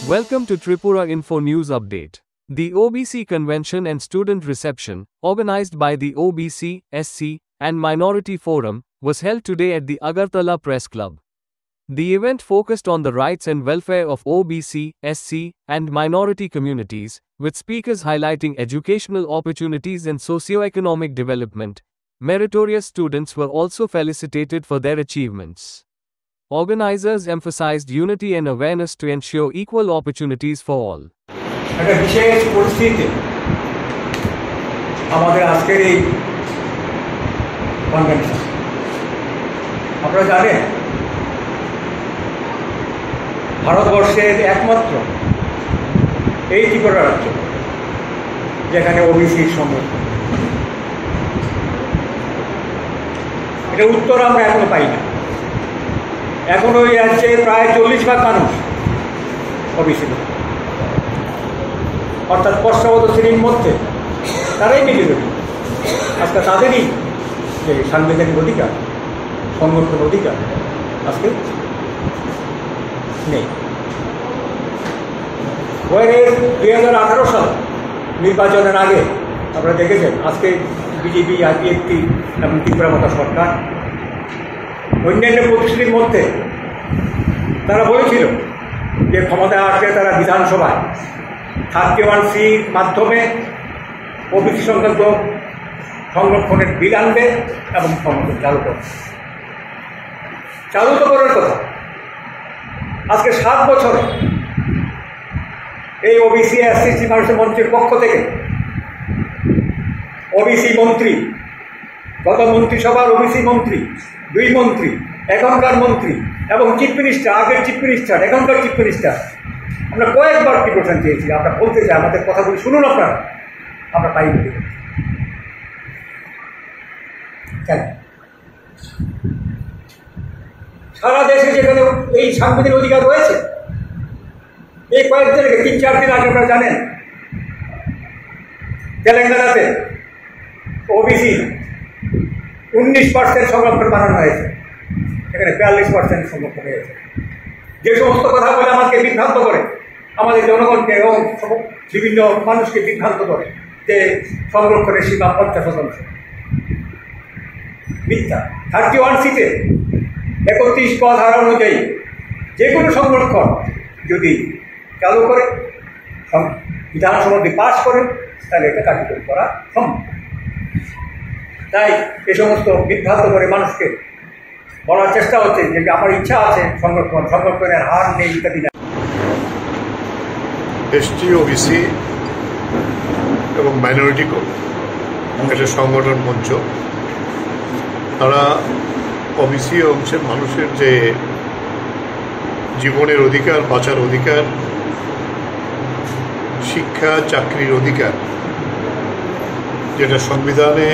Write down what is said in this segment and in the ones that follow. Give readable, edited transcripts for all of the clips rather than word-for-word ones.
Welcome to Tripura Info News Update. The OBC Convention and Student Reception, organized by the OBC, SC, and Minority Forum, was held today at the Agartala Press Club. The event focused on the rights and welfare of OBC, SC, and minority communities, with speakers highlighting educational opportunities and socio-economic development. Meritorious students were also felicitated for their achievements. Organizers emphasized unity and awareness to ensure equal opportunities for all. একটা বিশেষ পরিস্থিতিতে আমাদের আজকের এই convention আপনারা জানেন ভারতবর্ষের একমাত্র এই ত্রিপুরা রাজ্য যেখানে ওবিসির সংগঠন, এটা উত্তর আমরা এখনো পাই না। এখনো এই রাজ্যে প্রায় 40% মানুষ ওবিসি, অর্থাৎ পশ্চাৎ শ্রেণীর মধ্যে তারাই মেজরিটি। আজকে তাদেরই যে সাংবিধানিক অধিকার, সংগঠন অধিকার আজকে নেই। 2018 সাল নির্বাচনের আগে আপনারা দেখেছেন আজকে বিজেপি, আইপিএফটি এবং ত্রিপুরা মাতা সরকার অন্যান্য প্রতিশ্রুতির মধ্যে তারা বলেছিল যে ক্ষমতায় আসলে তারা বিধানসভায় 31C মাধ্যমে ওবিসি সংক্রান্ত সংরক্ষণের বিল আনবে এবং ক্ষমতা চালু তো করার কথা। আজকে 7 বছরে এই ওবিসি এসসি মানুষের মন্ত্রীর পক্ষ থেকে ওবিসি মন্ত্রী, গত মন্ত্রিসভার ওবিসি মন্ত্রী, 2 মন্ত্রী, এখনকার মন্ত্রী এবং চিফ মিনিস্টার, আগের চিফ মিনিস্টার, এখনকার চিফ মিনিস্টার, আমরা কয়েকবার প্রিপারেশন চেয়েছি। আমরা বলতে চাই আমাদের কথাগুলি শুনুন আপনারা, আমরা পাইনি কেন? সারা দেশে যেখানে এই সাংবিধানিক অধিকার রয়েছে, এই কয়েকদিন আগে 3-4 দিন আগে আপনারা জানেন তেলেঙ্গানাতে ওবিসি 19% সংরক্ষণ বানানো হয়েছে, এখানে 42% সংরক্ষণ হয়েছে। যে সমস্ত কথা বলে আমাকে বিভ্রান্ত করে, আমাদের জনগণকে এবং বিভিন্ন মানুষকে বিভ্রান্ত করে যে সংরক্ষণের সীমা 50%, মিথ্যা। 31C-তে 31 ক ধারা অনুযায়ী যে কোনো সংরক্ষণ যদি চালু করে বিধানসভা পাস করে তাহলে এটা কার্যকরী করা সম্ভব। তাই এ সমস্ত বিভ্রান্ত করে মানুষকে বলার চেষ্টা হচ্ছে যে আমার ইচ্ছা আছে সংরক্ষণের হার নেই ইত্যাদি। এসটি, ওবিসি এবং মাইনরিটি একটা সংগঠন মঞ্চ, তারা ওবিসি অংশের মানুষের যে জীবনের অধিকার, বাঁচার অধিকার, শিক্ষা, চাকরির অধিকার, যেটা সংবিধানে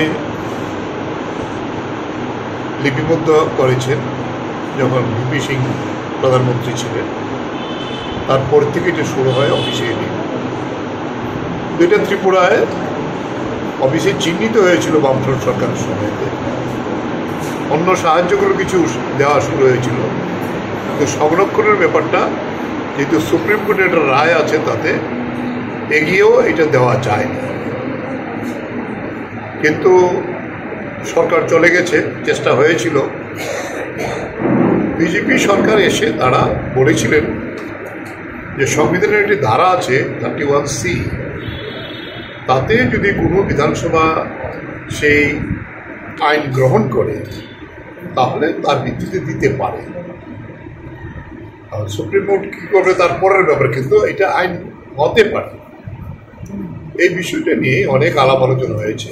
লিপিবদ্ধ করেছেন যখন ভিপি সিং প্রধানমন্ত্রী ছিলেন, তারপর থেকে এটা শুরু হয় ওবিসি নিয়ে। এটা ত্রিপুরায় ওবিসি চিহ্নিত হয়েছিল বামফ্রন্ট সরকারের সময়তে, অন্য সাহায্যগুলো কিছু দেওয়া শুরু হয়েছিল, কিন্তু সংরক্ষণের ব্যাপারটা যেহেতু সুপ্রিম কোর্টের একটা রায় আছে তাতে এগিয়েও এটা দেওয়া যায় না। কিন্তু সরকার চলে গেছে, চেষ্টা হয়েছিল। বিজেপি সরকার এসে তারা বলেছিলেন যে সংবিধানের একটি ধারা আছে 31C, তাতে যদি কোনো বিধানসভা সেই আইন গ্রহণ করে তাহলে তার ভিত্তিতে দিতে পারে। আর সুপ্রিম কোর্ট কী করবে তার পরের ব্যাপার, কিন্তু এটা আইন হতে পারে। এই বিষয়টা নিয়ে অনেক আলাপ আলোচনা হয়েছে।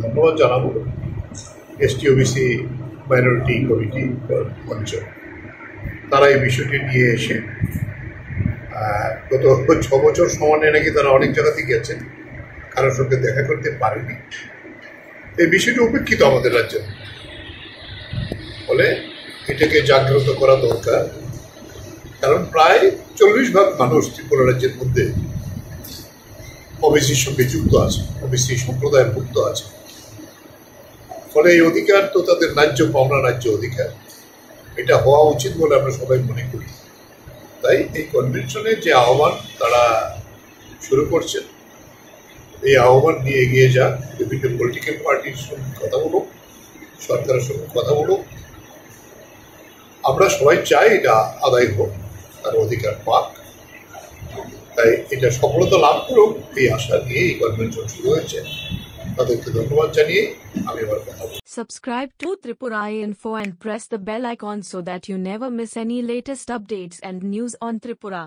ধন্যবাদ জানাবো এসটি, ওবিসি মাইনরিটি কমিটি মঞ্চ, তারা এই বিষয়টি নিয়ে এসে গত 6 বছর সমানে নাকি তারা অনেক জায়গাতে গেছেন, কারোর সঙ্গে দেখা করতে পারেনি। এই বিষয়টি উপেক্ষিত আমাদের রাজ্যে, ফলে এটাকে জাগ্রত করা দরকার। কারণ প্রায় 40% মানুষ ত্রিপুরা রাজ্যের মধ্যে ওবিসির সঙ্গে যুক্ত আছে, ওবিসি সম্প্রদায়ের মুক্ত আছে। ফলে এই অধিকার তো তাদের ন্যায্য পাওনা, ন্যায্য অধিকার, এটা হওয়া উচিত বলে আমরা সবাই মনে করি। তাই এই কনভেনশনের যে আহ্বান তারা শুরু করছেন, এই আহ্বান নিয়ে এগিয়ে যাক, বিভিন্ন পলিটিক্যাল পার্টির সঙ্গে কথা বলুক, সরকারের সঙ্গে কথা বলুক। আমরা সবাই চাই এটা আদায় হোক, তার অধিকার পাক। তাই এটা সফলতা লাভ করুক এই আশা নিয়ে এই কনভেনশন শুরু হয়েছে। তাদেরকে ধন্যবাদ জানিয়ে আমি আমার কথা বলছি। Subscribe to Tripura Info and press the bell icon so that you never miss any latest updates and news on Tripura.